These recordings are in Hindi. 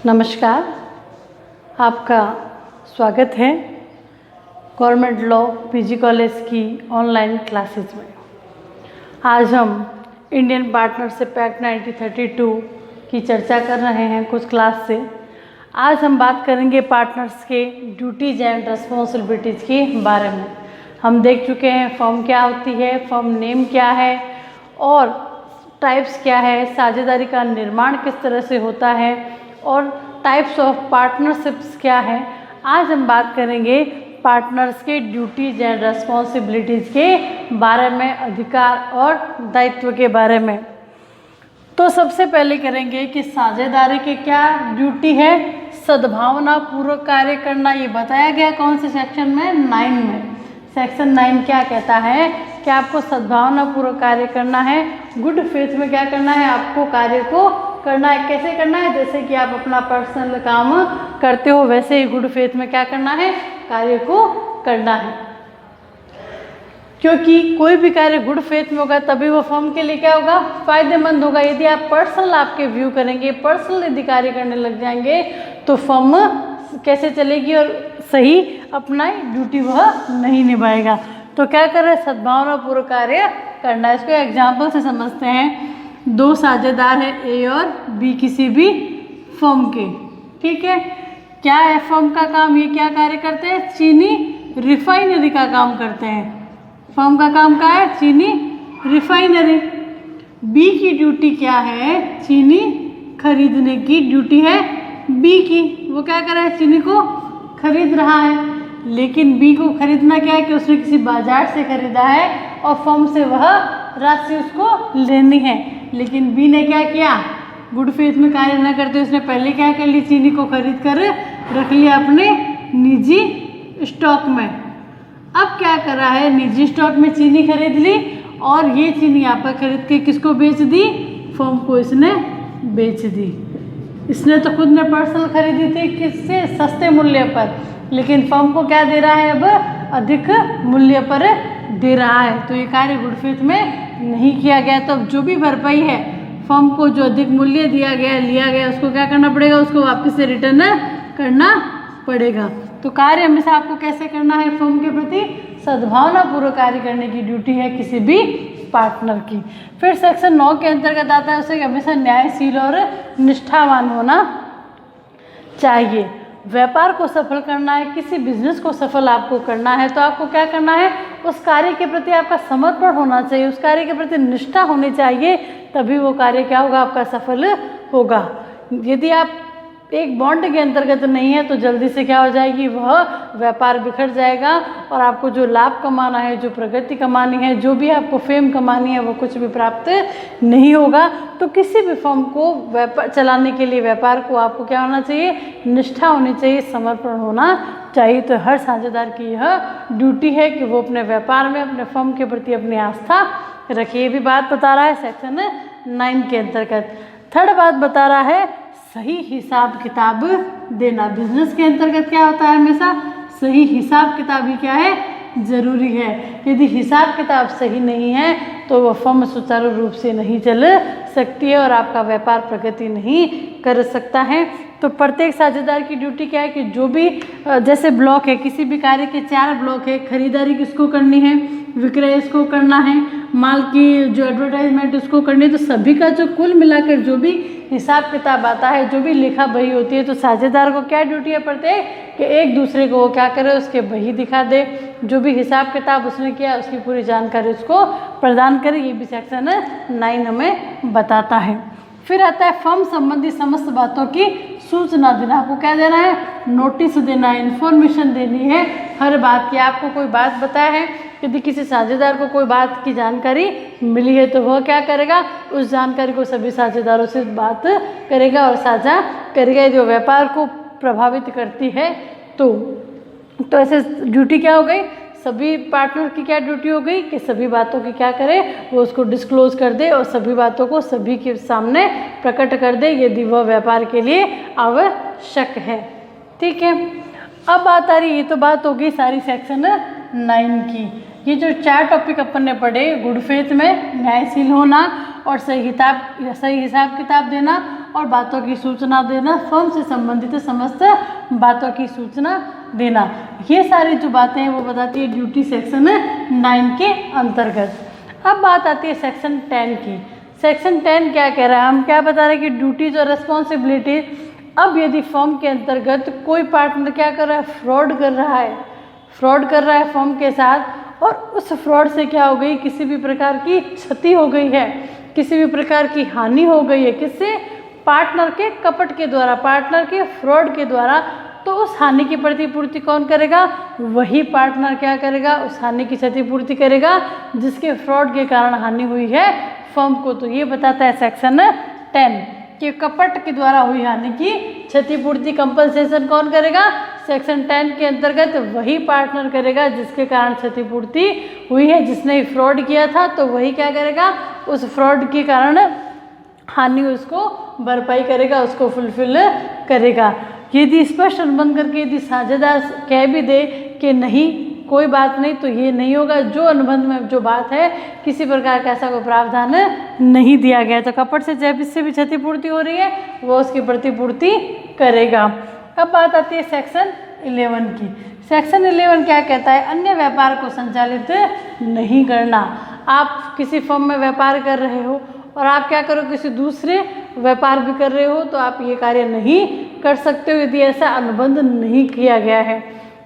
नमस्कार, आपका स्वागत है गवर्नमेंट लॉ पीजी कॉलेज की ऑनलाइन क्लासेस में। आज हम इंडियन पार्टनरशिप एक्ट 1932 की चर्चा कर रहे हैं कुछ क्लास से। आज हम बात करेंगे पार्टनर्स के ड्यूटीज एंड रिस्पॉन्सिबिलिटीज़ के बारे में। हम देख चुके हैं फर्म क्या होती है, फर्म नेम क्या है और टाइप्स क्या है, साझेदारी का निर्माण किस तरह से होता है और टाइप्स ऑफ पार्टनरशिप्स क्या है। आज हम बात करेंगे पार्टनर्स के ड्यूटीज एंड रिस्पॉन्सिबिलिटीज़ के बारे में, अधिकार और दायित्व के बारे में। तो सबसे पहले करेंगे कि साझेदारी के क्या ड्यूटी है। सद्भावना पूर्वक कार्य करना, ये बताया गया कौन से सेक्शन में, 9 में। सेक्शन 9 क्या कहता है कि आपको सद्भावना पूर्वक कार्य करना है। गुड फेथ में क्या करना है, आपको कार्य को करना है। कैसे करना है, जैसे कि आप अपना पर्सनल काम करते हो वैसे ही गुड फेथ में क्या करना है, कार्य को करना है। क्योंकि कोई भी कार्य गुड फेथ में होगा तभी वो फर्म के लिए क्या होगा, फायदेमंद होगा। यदि आप पर्सनल आपके व्यू करेंगे, पर्सनल यदि कार्य करने लग जाएंगे तो फर्म कैसे चलेगी और सही अपना ड्यूटी वह नहीं निभाएगा। तो क्या कर रहे हैं, सद्भावना पूर्वक कार्य करना है। इसको एग्जाम्पल से समझते हैं। दो साझेदार हैं ए और बी किसी भी फर्म के, ठीक है। क्या है फर्म का काम, ये क्या कार्य करते हैं, चीनी रिफाइनरी का काम करते हैं। फर्म का काम क्या है, चीनी रिफाइनरी। बी की ड्यूटी क्या है, चीनी खरीदने की ड्यूटी है बी की। वो क्या कर रहा है, चीनी को खरीद रहा है। लेकिन बी को खरीदना क्या है कि उसने किसी बाजार से खरीदा है और फर्म से वह राशि उसको लेनी है। लेकिन बी ने क्या किया, गुड फेथ में कार्य न करते उसने पहले क्या कर ली, चीनी को खरीद कर रख लिया अपने निजी स्टॉक में। अब क्या कर रहा है, निजी स्टॉक में चीनी खरीद ली और ये चीनी यहाँ पर खरीद के किसको बेच दी, फर्म को इसने बेच दी। इसने तो खुद ने पर्सनल खरीदी थी, किससे, सस्ते मूल्य पर, लेकिन फर्म को क्या दे रहा है, अब अधिक मूल्य पर दे रहा है। तो ये कार्य गुड फेथ में नहीं किया गया। तो अब जो भी भरपाई है, फर्म को जो अधिक मूल्य दिया गया, लिया गया, उसको क्या करना पड़ेगा, उसको वापस से रिटर्न करना पड़ेगा। तो कार्य हमेशा आपको कैसे करना है, फर्म के प्रति सद्भावना पूर्वक कार्य करने की ड्यूटी है किसी भी पार्टनर की। फिर सेक्शन 9 के अंतर्गत आता है उसे हमेशा न्यायशील और निष्ठावान होना चाहिए। व्यापार को सफल करना है, किसी बिजनेस को सफल आपको करना है तो आपको क्या करना है, उस कार्य के प्रति आपका समर्पण होना चाहिए, उस कार्य के प्रति निष्ठा होनी चाहिए, तभी वो कार्य क्या होगा, आपका सफल होगा। यदि आप एक बॉन्ड के अंतर्गत नहीं है तो जल्दी से क्या हो जाएगी, वह व्यापार बिखर जाएगा और आपको जो लाभ कमाना है, जो प्रगति कमानी है, जो भी आपको फेम कमानी है, वो कुछ भी प्राप्त नहीं होगा। तो किसी भी फर्म को व्यापार चलाने के लिए, व्यापार को आपको क्या होना चाहिए, निष्ठा होनी चाहिए, समर्पण होना चाहिए। तो हर साझेदार की यह ड्यूटी है कि वो अपने व्यापार में, अपने फर्म के प्रति अपनी आस्था रखे। ये भी बात बता रहा है सेक्शन 9 के अंतर्गत। थर्ड बात बता रहा है सही हिसाब किताब देना। बिजनेस के अंतर्गत क्या होता है, हमेशा सही हिसाब किताब ही क्या है, जरूरी है। यदि हिसाब किताब सही नहीं है तो वह फर्म सुचारू रूप से नहीं चल सकती है और आपका व्यापार प्रगति नहीं कर सकता है। तो प्रत्येक साझेदार की ड्यूटी क्या है कि जो भी जैसे ब्लॉक है, किसी भी कार्य के 4 ब्लॉक है, खरीदारी किसको करनी है, विक्रय इसको करना है, माल की जो एडवर्टाइजमेंट उसको करनी है। तो सभी का जो कुल मिलाकर जो भी हिसाब किताब आता है, जो भी लेखा बही होती है, तो साझेदार को क्या ड्यूटी है प्रत्येक कि एक दूसरे को वो क्या करे, उसके बही दिखा दे, जो भी हिसाब किताब उसने किया उसकी पूरी जानकारी उसको प्रदान करे। ये भी सेक्शन 9 हमें बताता है। फिर आता है फर्म संबंधी समस्त बातों की सूचना देना। आपको क्या देना है, नोटिस देना है, इन्फॉर्मेशन देनी है हर बात की। आपको कोई बात बताया है, यदि किसी साझेदार को कोई बात की जानकारी मिली है तो वह क्या करेगा, उस जानकारी को सभी साझेदारों से बात करेगा और साझा करेगा। जो व्यापार को प्रभावित करती है तो ऐसे ड्यूटी क्या हो गई, सभी पार्टनर की क्या ड्यूटी हो गई कि सभी बातों की क्या करे, वो उसको डिस्क्लोज कर दे और सभी बातों को सभी के सामने प्रकट कर दे यदि वह व्यापार के लिए आवश्यक है। ठीक है, अब बात आ रही, ये तो बात होगी सारी सेक्शन 9 की। ये जो 4 टॉपिक अपन ने पढ़े, गुड फेथ में न्यायशील होना और सही हिसाब किताब देना और बातों की सूचना देना, फर्म से संबंधित समस्त बातों की सूचना देना। ये सारी जो बातें हैं वो बताती है ड्यूटी सेक्शन 9 के अंतर्गत। अब बात आती है सेक्शन 10 की। सेक्शन 10 क्या कह रहा है, हम क्या बता रहे हैं कि ड्यूटीज और रिस्पॉन्सिबिलिटी। अब यदि फर्म के अंतर्गत कोई पार्टनर क्या कर रहा है, फ्रॉड कर रहा है फर्म के साथ, और उस फ्रॉड से क्या हो गई, किसी भी प्रकार की क्षति हो गई है, किसी भी प्रकार की हानि हो गई है, किससे, पार्टनर के कपट के द्वारा, पार्टनर के फ्रॉड के द्वारा, तो उस हानि की प्रतिपूर्ति कौन करेगा, वही पार्टनर क्या करेगा, उस हानि की क्षतिपूर्ति करेगा जिसके फ्रॉड के कारण हानि हुई है फर्म को। तो ये बताता है सेक्शन 10 कि कपट के द्वारा हुई हानि की क्षतिपूर्ति कंपनसेशन कौन करेगा, सेक्शन 10 के अंतर्गत वही पार्टनर करेगा जिसके कारण क्षतिपूर्ति हुई है, जिसने फ्रॉड किया था तो वही क्या करेगा, उस फ्रॉड के कारण हानि उसको भरपाई करेगा, उसको फुलफिल करेगा। यदि स्पष्ट अनुबंध करके यदि साझेदार कह भी दे कि नहीं कोई बात नहीं, तो ये नहीं होगा। जो अनुबंध में जो बात है किसी प्रकार का ऐसा कोई प्रावधान नहीं दिया गया, तो कपट से जब इससे भी क्षतिपूर्ति हो रही है वो उसकी प्रतिपूर्ति करेगा। अब बात आती है सेक्शन 11 की। सेक्शन 11 क्या कहता है, अन्य व्यापार को संचालित नहीं करना। आप किसी फर्म में व्यापार कर रहे हो और आप क्या करो, किसी दूसरे व्यापार भी कर रहे हो, तो आप ये कार्य नहीं कर सकते हो यदि ऐसा अनुबंध नहीं किया गया है।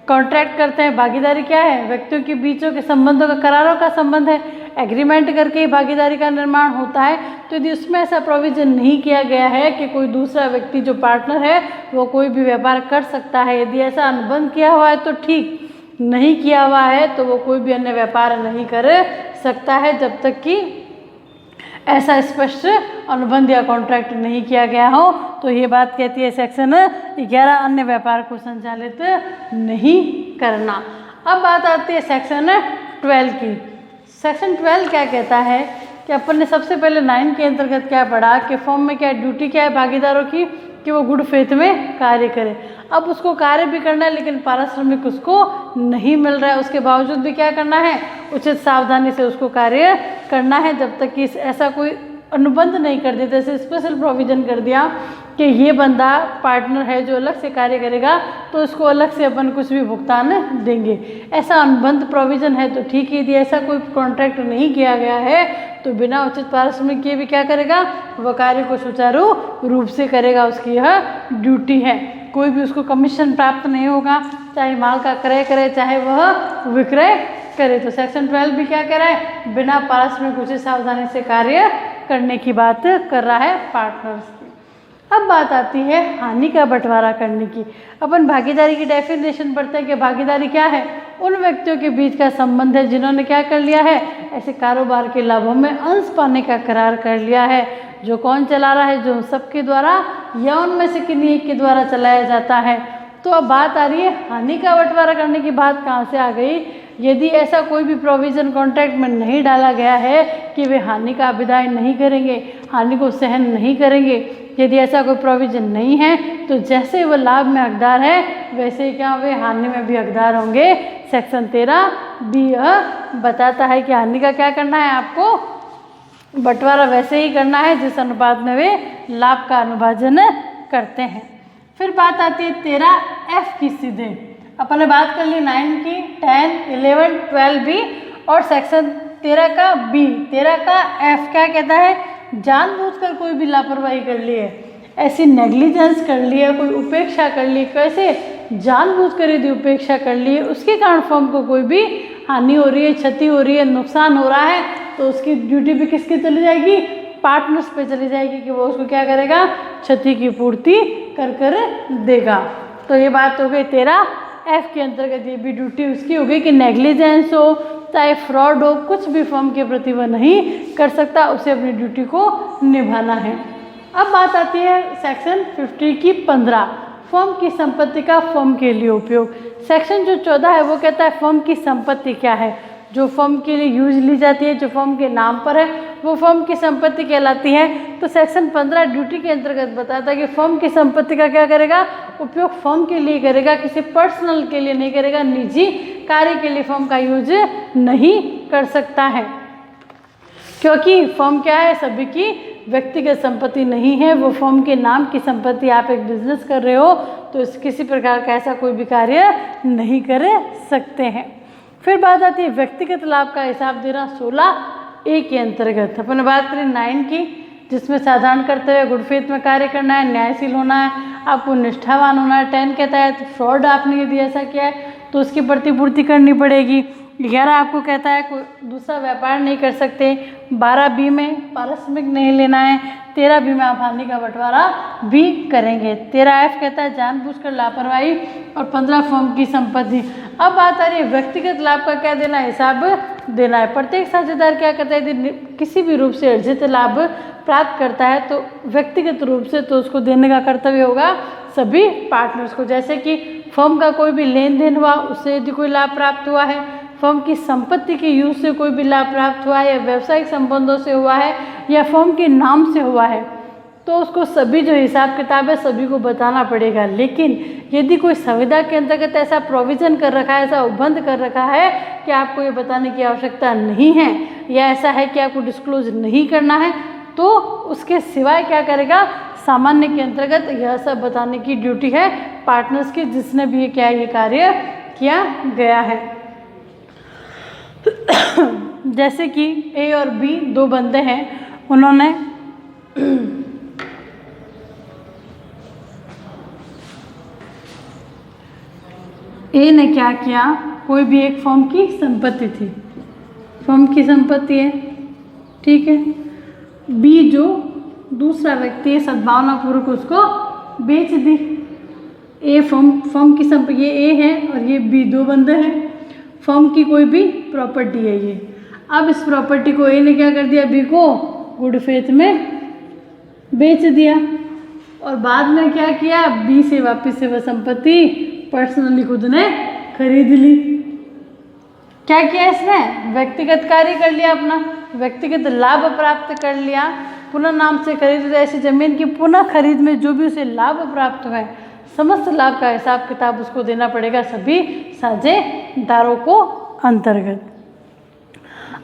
कॉन्ट्रैक्ट करते हैं, भागीदारी क्या है, व्यक्तियों के बीचों के संबंधों का, करारों का संबंध है, एग्रीमेंट करके ही भागीदारी का निर्माण होता है। तो यदि उसमें ऐसा प्रोविजन नहीं किया गया है कि कोई दूसरा व्यक्ति जो पार्टनर है वो कोई भी व्यापार कर सकता है, यदि ऐसा अनुबंध किया हुआ है तो ठीक, नहीं किया हुआ है तो वो कोई भी अन्य व्यापार नहीं कर सकता है जब तक कि ऐसा स्पष्ट अनुबंध या कॉन्ट्रैक्ट नहीं किया गया हो। तो ये बात कहती है सेक्शन 11 अन्य व्यापार को संचालित नहीं करना। अब बात आती है सेक्शन 12 की। सेक्शन 12 क्या कहता है कि अपन ने सबसे पहले 9 के अंतर्गत क्या पढ़ा कि फर्म में क्या ड्यूटी क्या है भागीदारों की, कि वो गुड फेथ में कार्य करे। अब उसको कार्य भी करना है लेकिन पारिश्रमिक उसको नहीं मिल रहा है, उसके बावजूद भी क्या करना है, उचित सावधानी से उसको कार्य करना है जब तक कि ऐसा कोई अनुबंध नहीं कर देते, जैसे स्पेशल प्रोविजन कर दिया कि ये बंदा पार्टनर है जो अलग से कार्य करेगा तो उसको अलग से अपन कुछ भी भुगतान देंगे। ऐसा अनुबंध प्रोविजन है तो ठीक है, यदि ऐसा कोई कॉन्ट्रैक्ट नहीं किया गया है तो बिना उचित पारिश्रमिक किए भी क्या करेगा, वह कार्य को सुचारू रूप से करेगा, उसकी यह ड्यूटी है। कोई भी उसको कमीशन प्राप्त नहीं होगा, चाहे माल का क्रय करे चाहे वह विक्रय करे। तो सेक्शन 12 भी क्या कह रहा है, बिना पारिश्रमिक उचित सावधानी से कार्य करने की बात कर रहा है पार्टनर्स की। अब बात आती है हानि का बंटवारा करने की। अपन भागीदारी की डेफिनेशन पढ़ते हैं कि भागीदारी क्या है, उन व्यक्तियों के बीच का संबंध है जिन्होंने क्या कर लिया है, ऐसे कारोबार के लाभों में अंश पाने का करार कर लिया है। जो कौन चला रहा है, जो सबके द्वारा या उनमें से किन्हीं एक के द्वारा चलाया जाता है। तो अब बात आ रही है हानि का बंटवारा करने की बात कहाँ से आ गई, यदि ऐसा कोई भी प्रोविज़न कॉन्ट्रैक्ट में नहीं डाला गया है कि वे हानि का अभिदाय नहीं करेंगे, हानि को सहन नहीं करेंगे, यदि ऐसा कोई प्रोविज़न नहीं है तो जैसे वो लाभ में हकदार है वैसे ही क्या वे हानि में भी हकदार होंगे। सेक्शन 13 भी यह बताता है कि हानि का क्या करना है, आपको बंटवारा वैसे ही करना है जिस अनुपात में वे लाभ का अनुभाजन करते हैं। फिर बात आती है 13F की सीधे। अपन ने बात कर ली 9 की, 10, 11, 12 भी और सेक्शन 13 का B। 13 का F क्या कहता है, जानबूझकर कोई भी लापरवाही कर ली है, ऐसी नेग्लिजेंस कर ली है, कोई उपेक्षा कर ली, कैसे जानबूझकर यदि उपेक्षा कर ली है उसके कारण फर्म को कोई भी हानि हो रही है, क्षति हो रही है, नुकसान हो रहा है, तो उसकी ड्यूटी भी किसकी चली जाएगी, पार्टनर्स पे चली जाएगी कि वो उसको क्या करेगा, क्षति की पूर्ति कर देगा। तो ये बात हो गई 13F के अंतर्गत। ये भी ड्यूटी उसकी हो गई कि नेग्लिजेंस हो चाहे फ्रॉड हो, कुछ भी फर्म के प्रति वह नहीं कर सकता, उसे अपनी ड्यूटी को निभाना है। अब बात आती है सेक्शन 50 की 15, फर्म की संपत्ति का फर्म के लिए उपयोग। सेक्शन जो 14 है वो कहता है फर्म की संपत्ति क्या है, जो फर्म के लिए यूज ली जाती है, जो फर्म के नाम पर है वो फर्म की संपत्ति कहलाती है। तो सेक्शन 15 ड्यूटी के अंतर्गत बताता है कि फर्म की संपत्ति का क्या करेगा, उपयोग फर्म के लिए करेगा, किसी पर्सनल के लिए नहीं करेगा, निजी कार्य के लिए फर्म का यूज नहीं कर सकता है। क्योंकि फर्म क्या है, सभी की व्यक्तिगत संपत्ति नहीं है, वो फर्म के नाम की संपत्ति। आप एक बिजनेस कर रहे हो तो किसी प्रकार का ऐसा कोई भी कार्य नहीं कर सकते हैं। फिर बात आती है व्यक्तिगत लाभ का हिसाब देना 16A के अंतर्गत। अपन ने बात करी 9 की, जिसमें साधारण करते हुए गुड फेथ में कार्य करना है, न्यायशील होना है, आपको निष्ठावान होना है। 10 कहता है फ्रॉड आपने यदि ऐसा किया है तो उसकी प्रतिपूर्ति करनी पड़ेगी। 11 आपको कहता है कोई दूसरा व्यापार नहीं कर सकते। 12B में पारिश्रमिक नहीं लेना है। 13B में आप हानि का बंटवारा भी करेंगे। 13F कहता है जानबूझकर लापरवाही। और 15 फर्म की संपत्ति। अब बात आ रही है व्यक्तिगत लाभ का क्या देना है, हिसाब देना है। प्रत्येक साझेदार क्या करता है, यदि किसी भी रूप से अर्जित लाभ प्राप्त करता है तो व्यक्तिगत रूप से तो उसको देने का कर्तव्य होगा सभी पार्टनर्स को। जैसे कि फर्म का कोई भी लेन देन हुआ, उससे यदि कोई लाभ प्राप्त हुआ है, फर्म की संपत्ति के यूज से कोई भी लाभ प्राप्त हुआ है, या व्यवसायिक संबंधों से हुआ है, या फर्म के नाम से हुआ है, तो उसको सभी जो हिसाब किताब है सभी को बताना पड़ेगा। लेकिन यदि कोई संविदा के अंतर्गत ऐसा प्रोविज़न कर रखा है, ऐसा उपबंध कर रखा है कि आपको ये बताने की आवश्यकता नहीं है, या ऐसा है कि आपको डिस्क्लोज नहीं करना है, तो उसके सिवाय क्या करेगा, सामान्य के अंतर्गत यह सब बताने की ड्यूटी है पार्टनर्स की, जिसने भी ये कार्य किया गया है। जैसे कि A और B दो बंदे हैं, उन्होंने A ने क्या किया, कोई भी एक फर्म की संपत्ति थी, फर्म की संपत्ति है, ठीक है। B जो दूसरा व्यक्ति है सद्भावनापूर्वक उसको बेच दी। A फर्म की संपत्ति, ये A है और ये B, दो बंदे हैं, फर्म की कोई भी प्रॉपर्टी है ये। अब इस प्रॉपर्टी को A ने क्या कर दिया, B को गुड फेथ में बेच दिया, और बाद में क्या किया, B से वापस से वह संपत्ति पर्सनली खुद ने खरीद ली। क्या किया इसने, व्यक्तिगत कार्य कर लिया, अपना व्यक्तिगत लाभ प्राप्त कर लिया, पुनः नाम से खरीद। ऐसी जमीन की पुनः खरीद में जो भी उसे लाभ प्राप्त हुआ है, समस्त लाभ का हिसाब किताब उसको देना पड़ेगा सभी साझेदारों को अंतर्गत।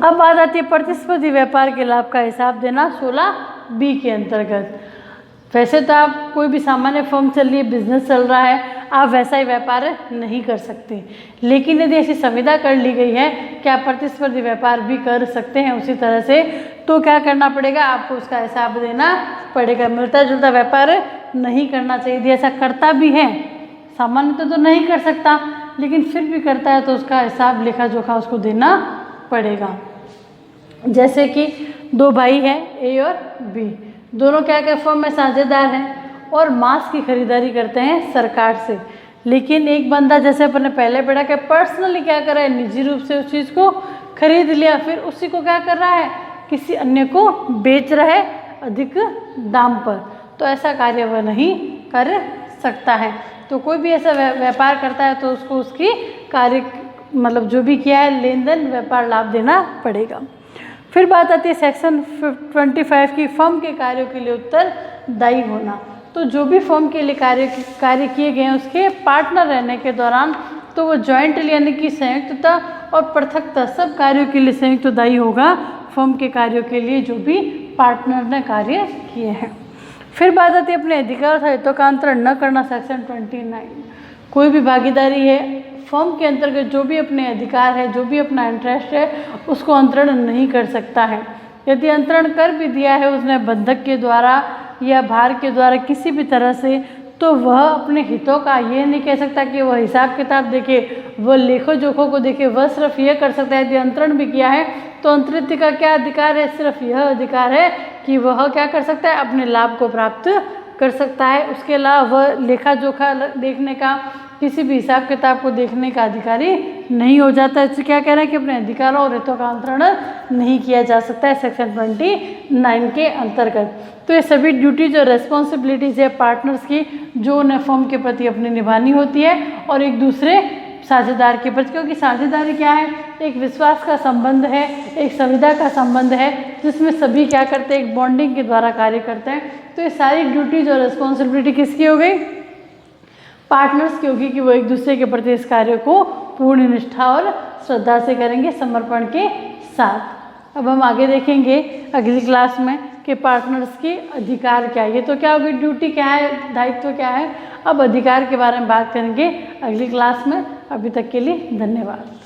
अब बात आती है प्रतिस्पर्धी व्यापार के लाभ का हिसाब देना 16B के अंतर्गत। वैसे तो आप कोई भी सामान्य फर्म चल रही है, बिजनेस चल रहा है, आप वैसा ही व्यापार नहीं कर सकते, लेकिन यदि ऐसी संविदा कर ली गई है कि आप प्रतिस्पर्धी व्यापार भी कर सकते हैं उसी तरह से, तो क्या करना पड़ेगा, आपको उसका हिसाब देना पड़ेगा। मिलता जुलता व्यापार नहीं करना चाहिए। यदि ऐसा करता भी है, सामान्य तो नहीं कर सकता, लेकिन फिर भी करता है तो उसका हिसाब लेखा जोखा उसको देना पड़ेगा। जैसे कि दो भाई हैं A और B, दोनों क्या क्या फर्म में साझेदार हैं और मांस की खरीदारी करते हैं सरकार से। लेकिन एक बंदा, जैसे अपन ने पहले पढ़ा, कि पर्सनली क्या कर रहा है, निजी रूप से उस चीज़ को खरीद लिया, फिर उसी को क्या कर रहा है, किसी अन्य को बेच रहा है अधिक दाम पर, तो ऐसा कार्य वह नहीं कर सकता है। तो कोई भी ऐसा व्यापार करता है तो उसको उसकी कार्य मतलब जो भी किया है लेन देन व्यापार लाभ देना पड़ेगा। फिर बात आती है सेक्शन 25 की, फर्म के कार्यों के लिए उत्तरदायी होना। तो जो भी फर्म के लिए कार्य किए गए हैं उसके पार्टनर रहने के दौरान, तो वो जॉइंटली यानी कि संयुक्तता और पृथकता सब कार्यों के लिए संयुक्त दायी होगा, फर्म के कार्यों के लिए जो भी पार्टनर ने कार्य किए हैं। फिर बात आती है अपने अधिकार और हितों का अंतरण न करना, सेक्शन 29। कोई भी भागीदारी है फर्म के अंतर्गत, जो भी अपने अधिकार है, जो भी अपना इंटरेस्ट है, उसको अंतरण नहीं कर सकता है। यदि अंतरण कर भी दिया है उसने बंधक के द्वारा या भार के द्वारा किसी भी तरह से, तो वह अपने हितों का ये नहीं कह सकता कि वह हिसाब किताब देखे, वह लेखो जोखों को देखे। वह सिर्फ यह कर सकता है, यदि अंतरण भी किया है तो अंतरित का क्या अधिकार है, सिर्फ यह अधिकार है कि वह क्या कर सकता है, अपने लाभ को प्राप्त कर सकता है। उसके अलावा वह लेखा जोखा देखने का, किसी भी हिसाब किताब को देखने का अधिकारी नहीं हो जाता। इससे क्या कह रहे हैं कि अपने अधिकारों और हितों का अंतरण नहीं किया जा सकता है सेक्शन 29 के अंतर्गत। तो ये सभी ड्यूटीज और रेस्पॉन्सिबिलिटीज़ है पार्टनर्स की, जो उन्हें फर्म के प्रति अपनी निभानी होती है और एक दूसरे साझेदार के प्रति, क्योंकि साझेदारी क्या है, एक विश्वास का संबंध है, एक संविदा का संबंध है, जिसमें सभी क्या करते हैं, एक बॉन्डिंग के द्वारा कार्य करते हैं। तो ये सारी ड्यूटीज और रेस्पॉन्सिबिलिटी किसकी हो गई, पार्टनर्स की होगी, कि वो एक दूसरे के प्रति इस कार्य को पूर्ण निष्ठा और श्रद्धा से करेंगे, समर्पण के साथ। अब हम आगे देखेंगे अगली क्लास में कि पार्टनर्स की अधिकार क्या है। ये तो क्या होगी, ड्यूटी क्या है, दायित्व क्या है। अब अधिकार के बारे में बात करेंगे अगली क्लास में। अभी तक के लिए धन्यवाद।